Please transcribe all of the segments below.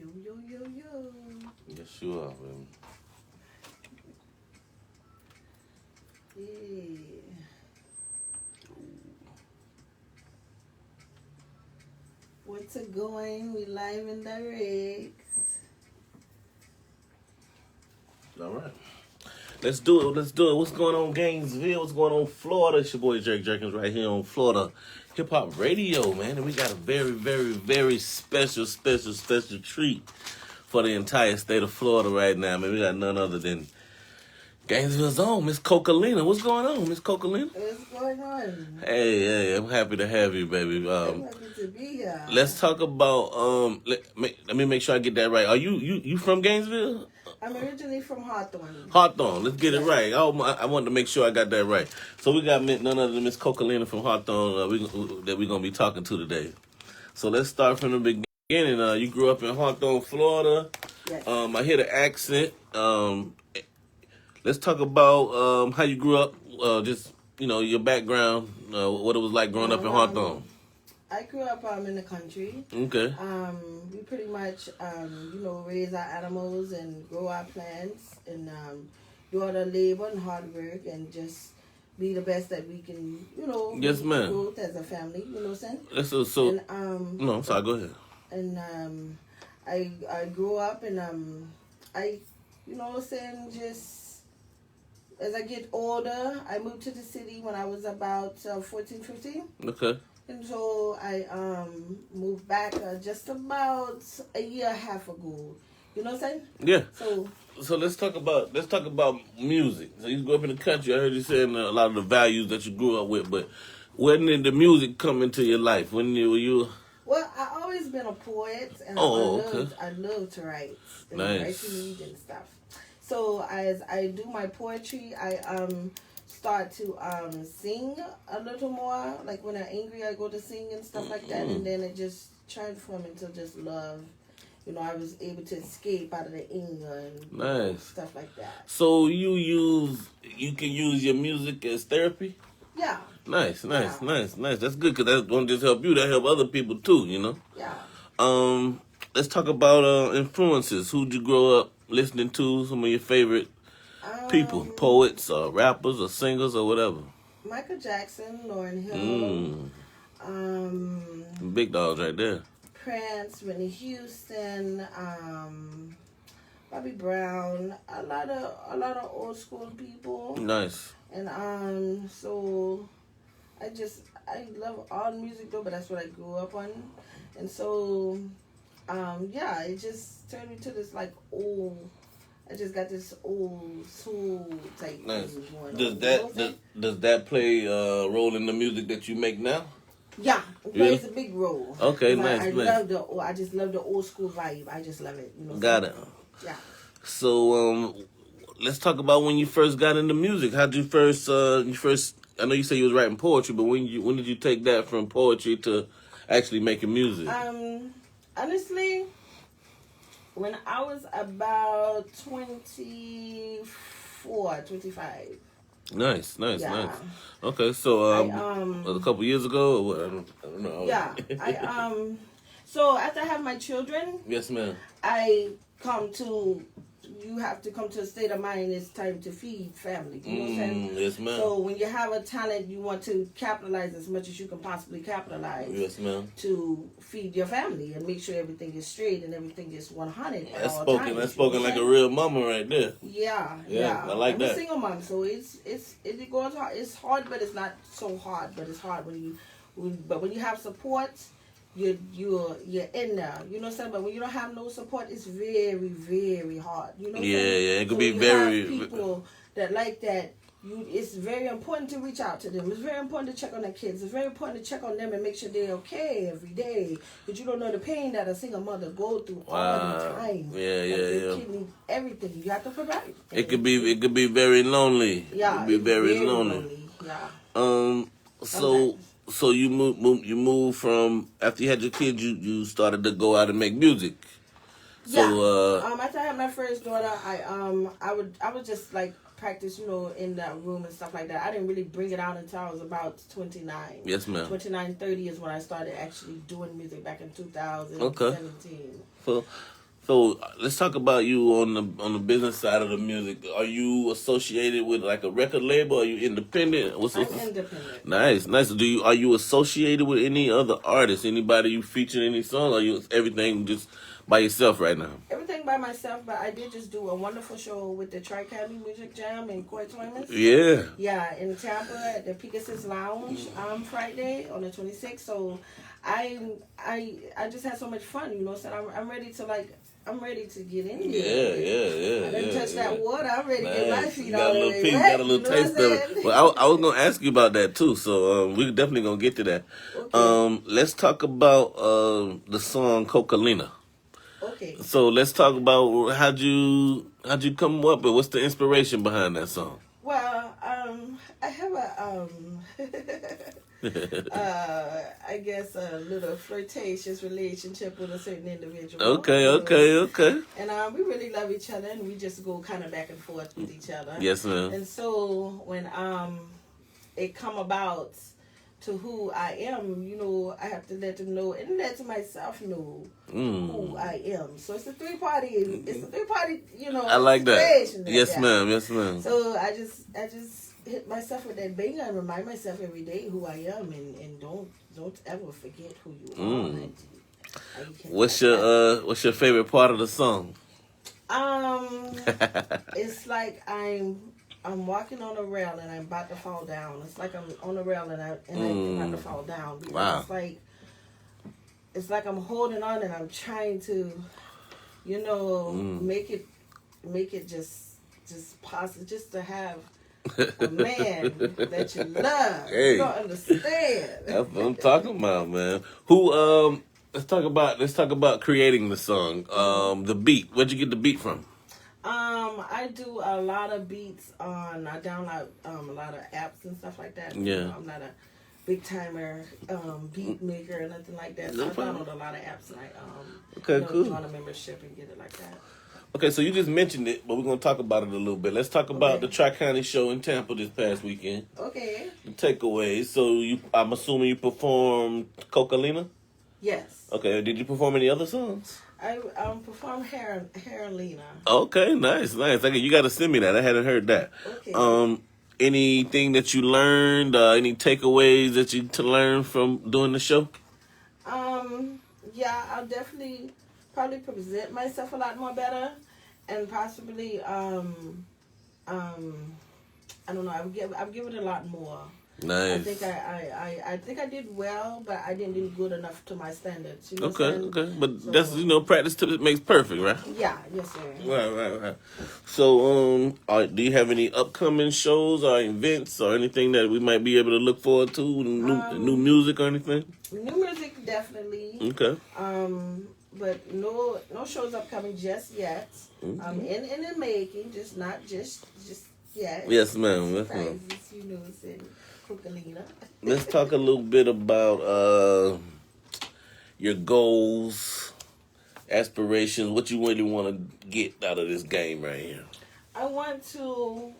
Yo, yo, yo, yo. Yes, you are, man. Yeah. What's it going? We live in direct. All right. Let's do it. Let's do it. What's going on, Gainesville? What's going on, Florida? It's your boy, Jake Jerkins, right here on Florida Hip Hop Radio, man. And we got a very, very, very special treat for the entire state of Florida right now, man. We got none other than Gainesville's own, Miss Kocalina. What's going on, Miss Kocalina? What's going on? Hey, I'm happy to have you, baby. I'm happy to be here. Let's talk about, let me make sure I get that right. Are you from Gainesville? I'm originally from Hawthorne. Hawthorne, let's get it right. I wanted to make sure I got that right. So we got none other than Miss Kocalina from Hawthorne that we're going to be talking to today. So let's start from the beginning. You grew up in Hawthorne, Florida. Yes. I hear the accent. Let's talk about how you grew up, just, your background, what it was like growing up in Hawthorne. I grew up in the country. Okay. We pretty much, raise our animals and grow our plants and do all the labor and hard work and just be the best that we can, Yes, ma'am. growth as a family, you know what I'm saying? And, no, I'm sorry, go ahead. And I grew up and I, just as I get older, I moved to the city when I was about 14, 15. Okay. And so I moved back just about a year and a half ago. You know what I'm saying? Yeah. So let's talk about music. So you grew up in the country. I heard you saying a lot of the values that you grew up with, but when did the music come into your life? When were you? Well, I always been a poet, and I love to write and write to read and stuff. So as I do my poetry, I start to sing a little more. Like when I'm angry, I go to sing and stuff like that, and then it just transformed into just love. I was able to escape out of the anger and stuff like that. So you can use your music as therapy? Yeah. Nice. That's good because that won't just help you. That help other people too. Yeah. Let's talk about influences. Who'd you grow up listening to? Some of your favorite people, poets, or rappers, or singers, or whatever. Michael Jackson, Lauryn Hill. Big dogs right there. Prince, Whitney Houston, Bobby Brown, a lot of old school people. Nice. And so I love all music though, but that's what I grew up on. And so it just turned me to this I just got this old soul type thing going on. Does that play a role in the music that you make now? Yeah, it plays a big role. Okay, nice. I just love the old school vibe. I just love it. Got it. Yeah. So let's talk about when you first got into music. How did you first? I know you said you was writing poetry, but when did you take that from poetry to actually making music? Honestly, when I was about 24, 25. Nice. Okay, so a couple years ago, or what? I don't know. Yeah, so after I have my children, yes, ma'am. You have to come to a state of mind. It's time to feed family. You know what I'm saying? Yes, ma'am. So when you have a talent, you want to capitalize as much as you can possibly capitalize. Yes, ma'am. To feed your family and make sure everything is straight and everything is 100. That's spoken like a real mama right there. Yeah. I like that. I'm a single mom, so it goes hard. It's hard, but it's not so hard. But it's hard when you have support. You're in there, you know what I'm saying? But when you don't have no support, it's very, very hard. You know what I'm saying? Yeah, it could be very... Have people that like that, it's very important to reach out to them. It's very important to check on their kids. It's very important to check on them and make sure they're okay every day. But you don't know the pain that a single mother go through all the time. Yeah. Kidney, everything. You have to provide. It could be very lonely. Yeah, it could be very lonely. Yeah. So you moved from after you had your kids, you started to go out and make music. So after I had my first daughter, I would just like practice, in that room and stuff like that. I didn't really bring it out until I was about 29. Yes, ma'am. 29, 30 is when I started actually doing music back in 2017. Okay. So So let's talk about you on the business side of the music. Are you associated with like a record label? Are you independent? I'm independent. Nice, nice. Are you associated with any other artists? Anybody you feature in any songs? Or are you everything just by yourself right now? Everything by myself, but I did just do a wonderful show with the Tri-County Music Jam in Kocalina. Yeah. Yeah, in Tampa at the Pegasus Lounge Friday on the 26th. So I just had so much fun, you know. So I'm ready to I'm ready to get in there. Yeah. I didn't touch that water. I'm ready to get my feet got on a little it. piece, got a little taste of it. Well, I was gonna ask you about that too, so we're definitely gonna get to that. Okay. Let's talk about the song Kocalina. Okay. So let's talk about how'd you come up with what's the inspiration behind that song? Well, I have a I guess a little flirtatious relationship with a certain individual. Okay. And we really love each other, and we just go kind of back and forth with each other. Yes, ma'am. And so when it come about to who I am, you know, I have to let them know and let myself know who I am. So it's a three party, you know. I like that. Yes, ma'am. Yes, ma'am. So I just hit myself with that banger and remind myself every day who I am, and don't ever forget who you are. What's your favorite part of the song? It's like I'm walking on a rail and I'm about to fall down. It's like I'm on a rail and I'm about to fall down. Because it's like I'm holding on and I'm trying to, you know, make it just possible, just to have a man that you love. Hey. You don't understand. That's what I'm talking about, man. Who let's talk about creating the song. The beat. Where'd you get the beat from? I do a lot of beats on. I download a lot of apps and stuff like that. Yeah. You know, I'm not a big timer beat maker or nothing like that. So I download a lot of apps and I cool. Join a membership and get it like that. Okay, so you just mentioned it, but we're gonna talk about it a little bit. Let's talk about the Tri-County show in Tampa this past weekend. Okay. The takeaways. So I'm assuming you performed Kocalina? Yes. Okay. Did you perform any other songs? I performed Kocalina. Okay, nice. Okay, you got to send me that. I hadn't heard that. Okay. Anything that you learned? Any takeaways that you to learn from doing the show? Yeah, I'll definitely probably present myself a lot more better, and possibly I don't know. I've given it a lot more. Nice. I think I did well, but I didn't do good enough to my standards. You know okay. But so, that's practice makes perfect, right? Yeah. Yes, sir. Right. So do you have any upcoming shows or events or anything that we might be able to look forward to? New music or anything? New music, definitely. Okay. But no shows upcoming just yet. In the making, just not just yet. Yes, ma'am. Yes, ma'am. You know, in Kocalina. Let's talk a little bit about your goals, aspirations, what you really want to get out of this game right here. I want to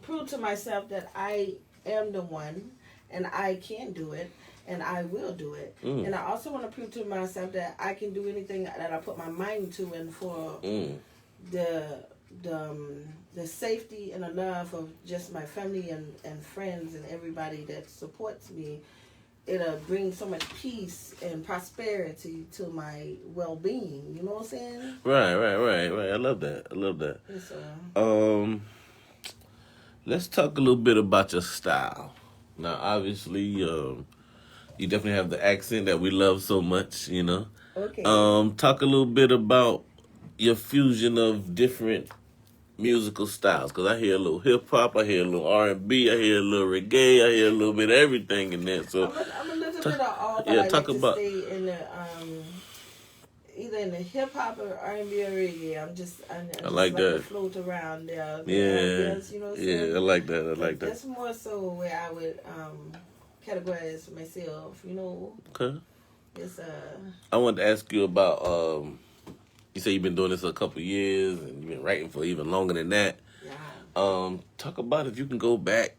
prove to myself that I am the one, and I can do it, and I will do it. And I also want to prove to myself that I can do anything that I put my mind to, and for the safety and the love of just my family and friends and everybody that supports me, it'll bring so much peace and prosperity to my well-being. You know what I'm saying? Right. I love that. Yes, sir. Let's talk a little bit about your style. Now, obviously, you definitely have the accent that we love so much, you know. Okay. Talk a little bit about your fusion of different musical styles, because I hear a little hip hop, I hear a little R&B, I hear a little reggae, I hear a little bit of everything in there. So I'm a little bit of all, but I like to about stay in the either in the hip hop or R&B or reggae. I just like that. To float around there. Yeah, you know. Yeah, I like that. That's more so where I would categorize myself. You know. Okay. It's I wanted to ask you about you say you've been doing this a couple years and you've been writing for even longer than that. Yeah. Talk about if you can go back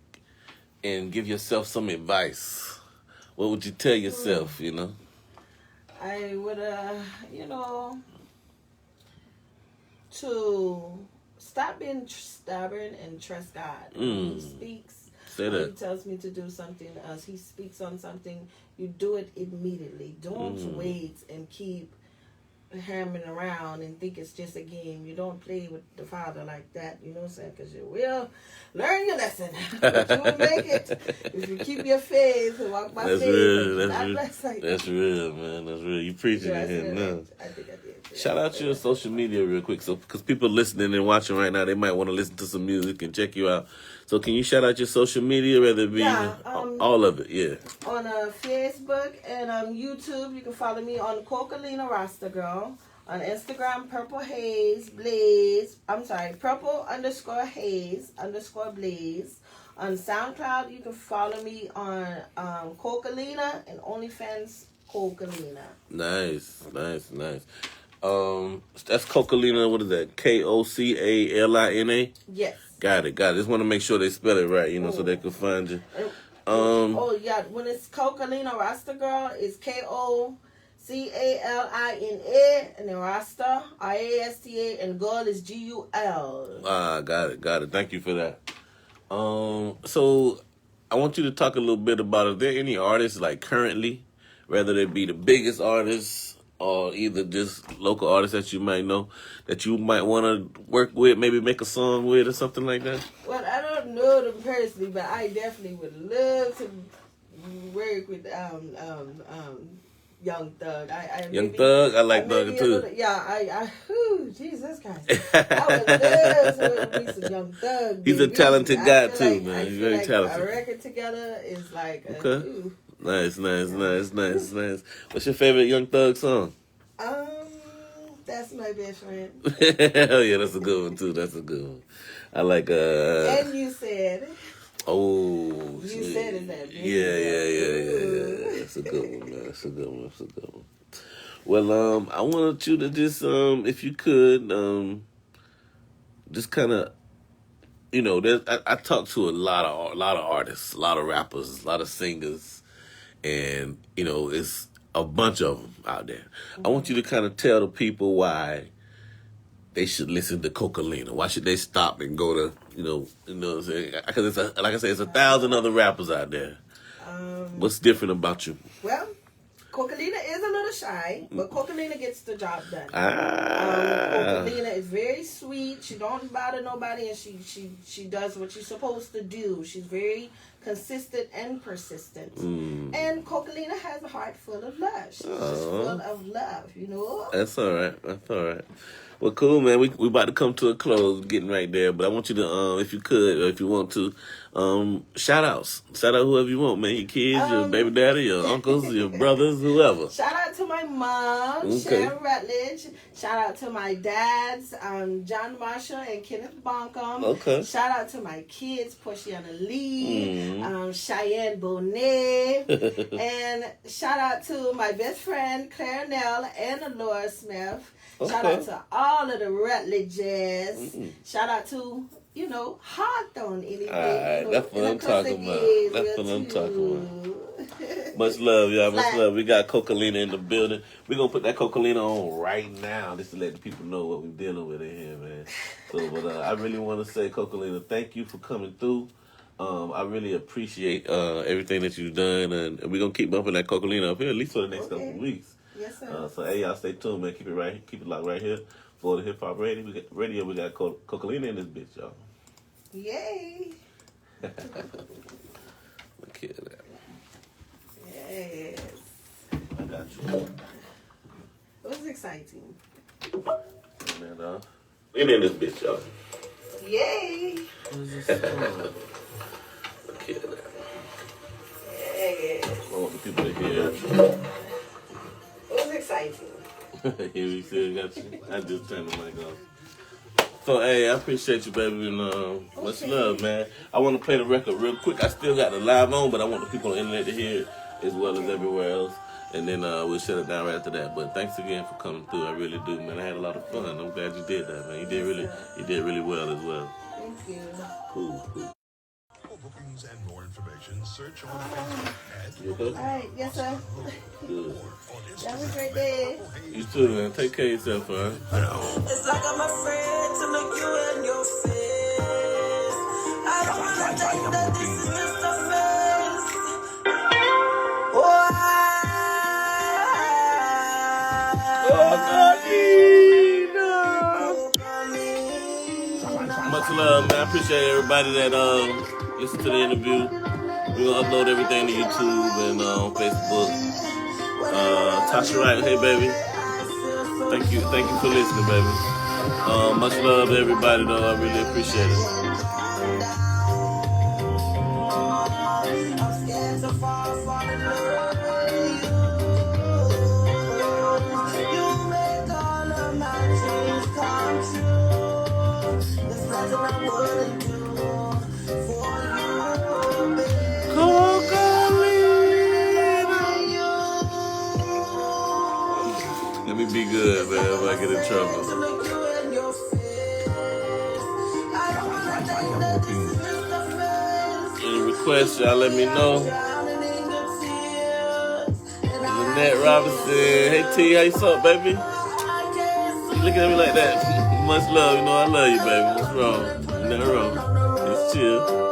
and give yourself some advice. What would you tell yourself, you know? I would, to stop being stubborn and trust God. When He speaks, say that. He tells me to do something else. He speaks on something, you do it immediately. Don't wait and keep hammering around and think it's just a game. You don't play with the Father like that, you know what I'm saying? Because you will learn your lesson. But you will make it if you keep your faith and walk by faith. That's real, man. That's real. You preaching in here now. I think I did. Shout out to your social media real quick, so because people listening and watching right now, they might want to listen to some music and check you out. So can you shout out your social media, whether it be all of it? Yeah. On Facebook and YouTube, you can follow me on Kocalina Rasta Girl. On Instagram, Purple_Haze_Blaze. On SoundCloud, you can follow me on Kocalina and OnlyFans Kocalina. Nice. That's Kocalina. What is that? Kocalina? Yes. Got it. Just want to make sure they spell it right, so they can find you. When it's Kocalina Rasta Girl, it's Kocalina, and then Rasta, Rasta, and Girl is Gul. Got it. Thank you for that. So I want you to talk a little bit about, are there any artists like currently, whether they be the biggest artists or either just local artists that you might know, that you might want to work with, maybe make a song with or something like that? Well, I don't know them personally, but I definitely would love to work with Young Thug. Young Thug? I like Thug too. Jesus Christ. I would love to work with some Young Thug. He's a talented guy too, man. He's very talented. A record together is like Nice. What's your favorite Young Thug song? That's My Best Friend. Hell yeah, that's a good one too. That's a good one. I like And You Said. Oh, You said it that. Yeah. That's a good one, man. That's a good one. Well, I wanted you to just, if you could, just kind of, I talk to a lot of artists, a lot of rappers, a lot of singers, and it's a bunch of them out there. I want you to kind of tell the people why they should listen to Kocalina. Why should they stop and go to, what I'm saying? Because like I said, it's 1,000 other rappers out there. What's different about you? Well, Kocalina is a little shy, but Kocalina gets the job done. Kocalina is very sweet. She don't bother nobody, and she does what she's supposed to do. She's very consistent and persistent. And Kocalina has a heart full of love. She's just full of love, That's all right. Well, cool, man. We about to come to a close, getting right there. But I want you to, if you could, or if you want to, shout outs. Shout out whoever you want, man. Your kids, your baby daddy, your uncles, your brothers, whoever. Shout out to my mom, Sharon Rutledge. Shout out to my dads, John Marshall and Kenneth Bonkum. Okay. Shout out to my kids, Portiana Lee, Cheyenne Bonet. And shout out to my best friend, Claire Nell and Laura Smith. Okay. Shout out to all of the Rutledges. Shout out to, Hawthorne anything. All right, that's what I'm talking about. Much love, y'all. Much love. We got Kocalina in the building. We're going to put that Kocalina on right now just to let the people know what we're dealing with in here, man. But I really want to say, Kocalina, thank you for coming through. I really appreciate everything that you've done, and we're going to keep bumping that Kocalina up here at least for the next couple of weeks. Yes, sir. So, hey, y'all stay tuned, man. Keep it locked right here. Florida Hip Hop Radio. We got Kocalina in this bitch, y'all. Yay. Look at that. Yes. I got you. It was exciting. Man, we in this bitch, y'all. Yay. Look at that. Yes. I want the people to hear. It was exciting. Here we still got you. I just turned the mic off. So, hey, I appreciate you, baby, and much love, man. I want to play the record real quick. I still got the live on, but I want the people on the internet to hear it as well as everywhere else. And then we'll shut it down right after that. But thanks again for coming through. I really do, man. I had a lot of fun. I'm glad you did that, man. You did really well as well. Thank you. Cool. bookings and more information, search on Facebook at All right, yes, sir. Good. Have a great day. You too, man. Take care of yourself, man. It's like I'm afraid to look you in your face. I don't wanna think that this is just a phase. Oh, Much love, man. I appreciate everybody that listened to the interview. We're gonna upload everything to YouTube and Facebook. Tasha Wright, hey baby. Thank you for listening, baby. Much love to everybody though. I really appreciate it. I'm scared to fall in love with you. You make all of my dreams come true. There's nothing I wouldn't do for you, baby. Kocalina. Let me be good, man, if I get in trouble. Any requests, y'all let me know. Lynette Robinson. Hey T, how you up, baby? You looking at me like that? Much love, you know I love you, baby. What's wrong? Nothing wrong. It's chill.